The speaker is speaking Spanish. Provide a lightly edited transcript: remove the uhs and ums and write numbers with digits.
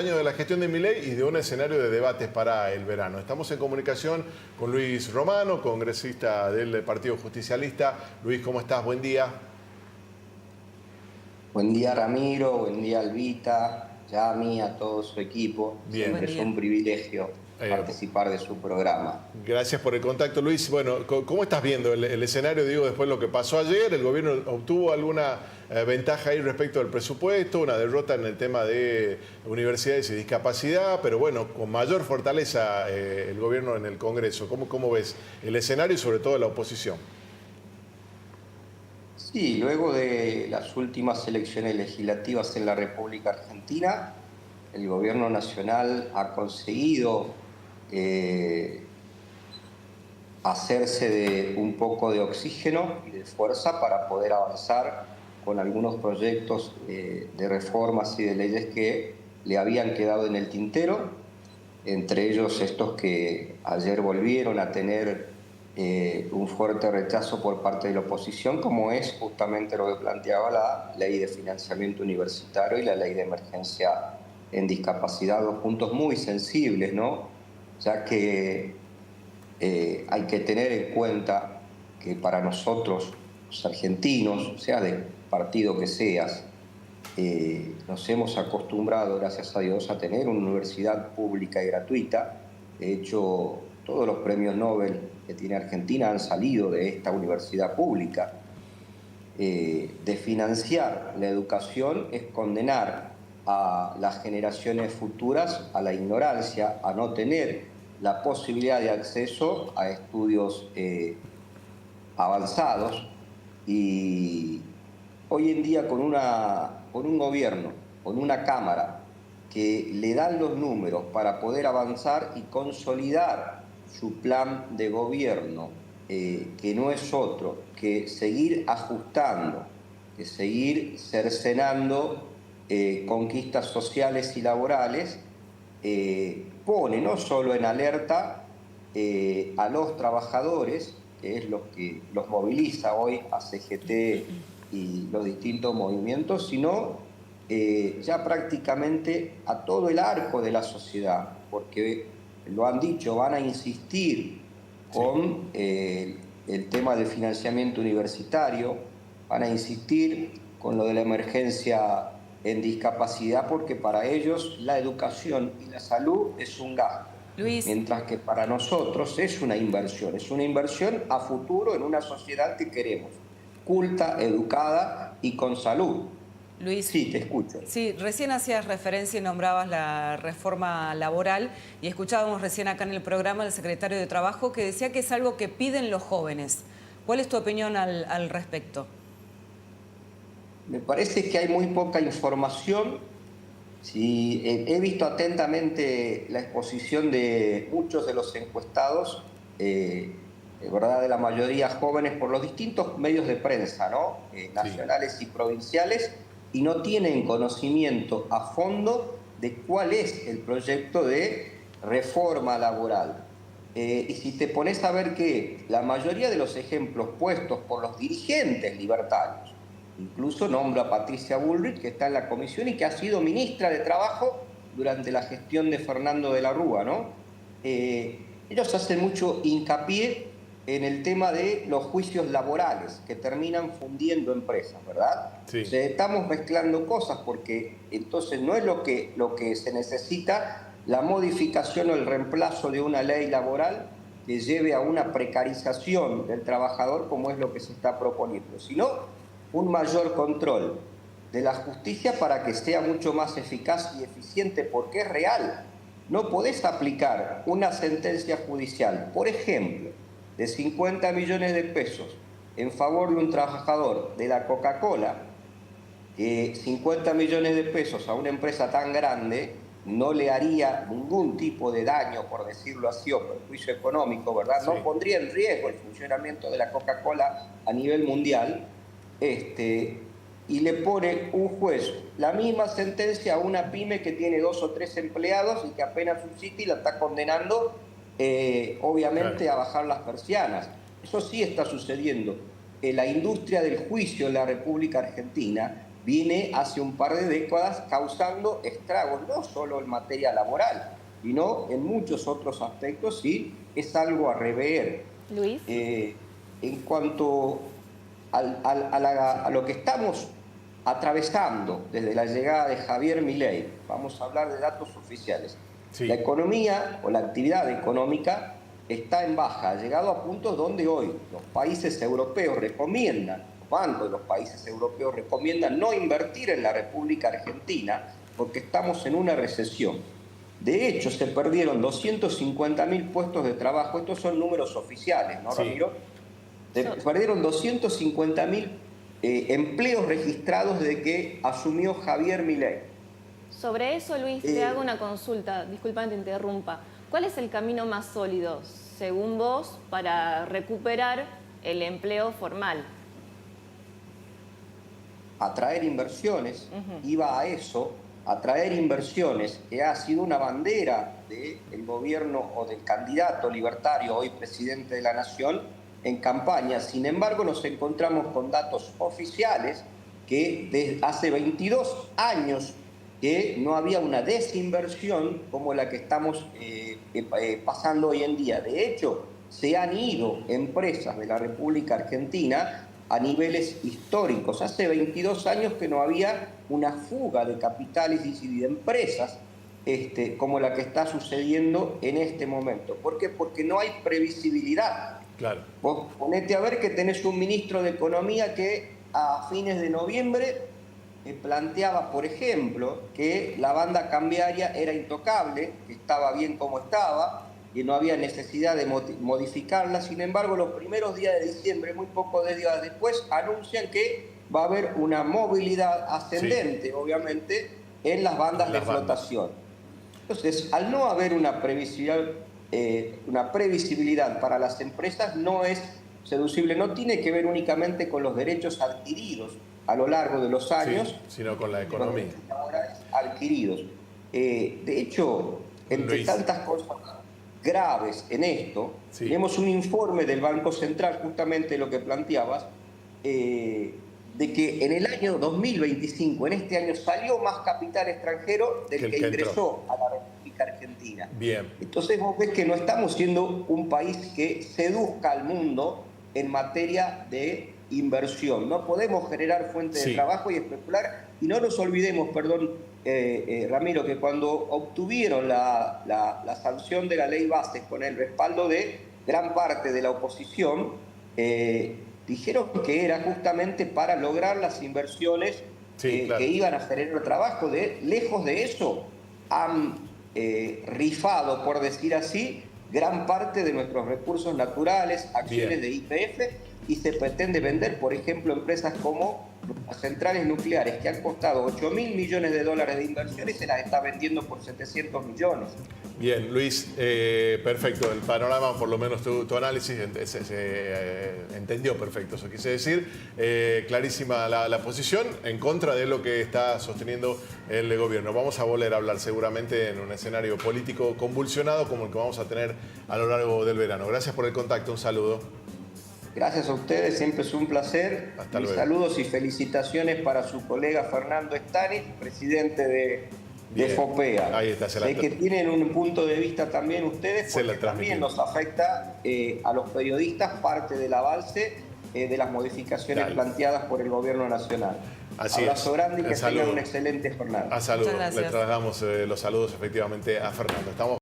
Año de la gestión de Milei y de un escenario de debates para el verano. Estamos en comunicación con Luis Romano, congresista del Partido Justicialista. Luis, ¿cómo estás? Buen día. Buen día Ramiro, buen día Albita, Yami, a todo su equipo. Bien. Siempre es un privilegio participar de su programa. Gracias por el contacto, Luis. Bueno, ¿cómo estás viendo el escenario? Digo, después de lo que pasó ayer, el gobierno obtuvo alguna ventaja ahí respecto al presupuesto, una derrota en el tema de universidades y discapacidad, pero bueno, con mayor fortaleza el gobierno en el Congreso. ¿Cómo ves el escenario y sobre todo la oposición? Sí, luego de las últimas elecciones legislativas en la República Argentina, el gobierno nacional ha conseguido hacerse de un poco de oxígeno y de fuerza para poder avanzar con algunos proyectos de reformas y de leyes que le habían quedado en el tintero, entre ellos estos que ayer volvieron a tener un fuerte rechazo por parte de la oposición, como es justamente lo que planteaba la ley de financiamiento universitario y la ley de emergencia en discapacidad, dos puntos muy sensibles, ¿no? Ya que hay que tener en cuenta que para nosotros, los argentinos, sea de partido que seas, nos hemos acostumbrado, gracias a Dios, a tener una universidad pública y gratuita. De hecho, todos los premios Nobel que tiene Argentina han salido de esta universidad pública. Desfinanciar la educación es condenar a las generaciones futuras a la ignorancia, a no tener la posibilidad de acceso a estudios avanzados. Y hoy en día con un gobierno, con una Cámara que le dan los números para poder avanzar y consolidar su plan de gobierno, que no es otro que seguir ajustando, que seguir cercenando conquistas sociales y laborales, pone no solo en alerta a los trabajadores, que es lo que los moviliza hoy a CGT y los distintos movimientos, sino ya prácticamente a todo el arco de la sociedad, porque lo han dicho, van a insistir con el tema del financiamiento universitario, van a insistir con lo de la emergencia en discapacidad, porque para ellos la educación y la salud es un gasto. Luis. Mientras que para nosotros es una inversión a futuro en una sociedad que queremos, culta, educada y con salud. Luis, sí, te escucho. Sí, recién hacías referencia y nombrabas la reforma laboral y escuchábamos recién acá en el programa al secretario de Trabajo que decía que es algo que piden los jóvenes. ¿Cuál es tu opinión al respecto? Me parece que hay muy poca información. Sí, he visto atentamente la exposición de muchos de los encuestados, ¿verdad? De la mayoría jóvenes por los distintos medios de prensa, ¿no? Nacionales y provinciales, y no tienen conocimiento a fondo de cuál es el proyecto de reforma laboral. Y si te pones a ver que la mayoría de los ejemplos puestos por los dirigentes libertarios, incluso nombro a Patricia Bullrich, que está en la comisión y que ha sido ministra de Trabajo durante la gestión de Fernando de la Rúa, ¿no? Ellos hacen mucho hincapié en el tema de los juicios laborales que terminan fundiendo empresas, ¿verdad? Sí. O sea, estamos mezclando cosas porque entonces no es lo que se necesita la modificación o el reemplazo de una ley laboral que lleve a una precarización del trabajador como es lo que se está proponiendo, sino un mayor control de la justicia para que sea mucho más eficaz y eficiente, porque es real. No podés aplicar una sentencia judicial, por ejemplo, de 50 millones de pesos en favor de un trabajador de la Coca-Cola, que 50 millones de pesos a una empresa tan grande no le haría ningún tipo de daño, por decirlo así, o perjuicio económico, ¿verdad? Sí. No pondría en riesgo el funcionamiento de la Coca-Cola a nivel mundial. Y le pone un juez la misma sentencia a una pyme que tiene 2 o 3 empleados y que apenas subsiste y la está condenando, obviamente, a bajar las persianas. Eso sí está sucediendo. La industria del juicio en la República Argentina viene hace un par de décadas causando estragos, no solo en materia laboral, sino en muchos otros aspectos, y es algo a rever. Luis. En cuanto a lo que estamos atravesando desde la llegada de Javier Milei, vamos a hablar de datos oficiales. Sí. La economía o la actividad económica está en baja, ha llegado a puntos donde hoy los países europeos recomiendan, los bancos de los países europeos recomiendan no invertir en la República Argentina porque estamos en una recesión. De hecho, se perdieron 250.000 puestos de trabajo, estos son números oficiales, ¿no, Ramiro? Se perdieron 250.000 empleos registrados desde que asumió Javier Milei. Sobre eso, Luis, te hago una consulta, disculpa que te interrumpa. ¿Cuál es el camino más sólido, según vos, para recuperar el empleo formal? Atraer inversiones, iba a eso, atraer inversiones, que ha sido una bandera del gobierno o del candidato libertario, hoy presidente de la Nación, en campaña. Sin embargo, nos encontramos con datos oficiales que desde hace 22 años que no había una desinversión como la que estamos pasando hoy en día. De hecho, se han ido empresas de la República Argentina a niveles históricos. Hace 22 años que no había una fuga de capitales y de empresas como la que está sucediendo en este momento. ¿Por qué? Porque no hay previsibilidad. Claro. Vos ponete a ver que tenés un ministro de Economía que a fines de noviembre planteaba, por ejemplo, que la banda cambiaria era intocable, que estaba bien como estaba, que no había necesidad de modificarla. Sin embargo, los primeros días de diciembre, muy pocos días después, anuncian que va a haber una movilidad ascendente, obviamente, en las bandas de flotación. Entonces, al no haber una previsibilidad para las empresas, no es seducible, no tiene que ver únicamente con los derechos adquiridos a lo largo de los años, sino con la economía. Con los derechos laborales adquiridos. De hecho, entre Luis, tantas cosas graves en esto, tenemos un informe del Banco Central, justamente lo que planteabas, de que en el año 2025, en este año, salió más capital extranjero del que ingresó a la República Argentina. Bien. Entonces vos ves que no estamos siendo un país que seduzca al mundo en materia de inversión. No podemos generar fuentes de trabajo y especular. Y no nos olvidemos, perdón, Ramiro, que cuando obtuvieron la sanción de la ley Bases con el respaldo de gran parte de la oposición, dijeron que era justamente para lograr las inversiones que iban a generar trabajo. Lejos de eso, han rifado, por decir así, gran parte de nuestros recursos naturales, acciones de YPF, y se pretende vender, por ejemplo, empresas como las centrales nucleares, que han costado $8.000 millones de inversión, y se las está vendiendo por 700 millones. Bien, Luis, perfecto. El panorama, por lo menos tu análisis, se entendió perfecto. Eso quise decir. Clarísima la posición en contra de lo que está sosteniendo el gobierno. Vamos a volver a hablar seguramente en un escenario político convulsionado como el que vamos a tener a lo largo del verano. Gracias por el contacto. Un saludo. Gracias a ustedes, siempre es un placer. Hasta Mis luego. saludos y felicitaciones para su colega Fernando Stanich, presidente de FOPEA. Ahí está, sé que tienen un punto de vista también ustedes, porque también nos afecta a los periodistas parte del avance de las modificaciones planteadas por el Gobierno Nacional. Abrazo grande y que tengan una excelente jornada. A saludo. Le trasladamos los saludos efectivamente a Fernando. Estamos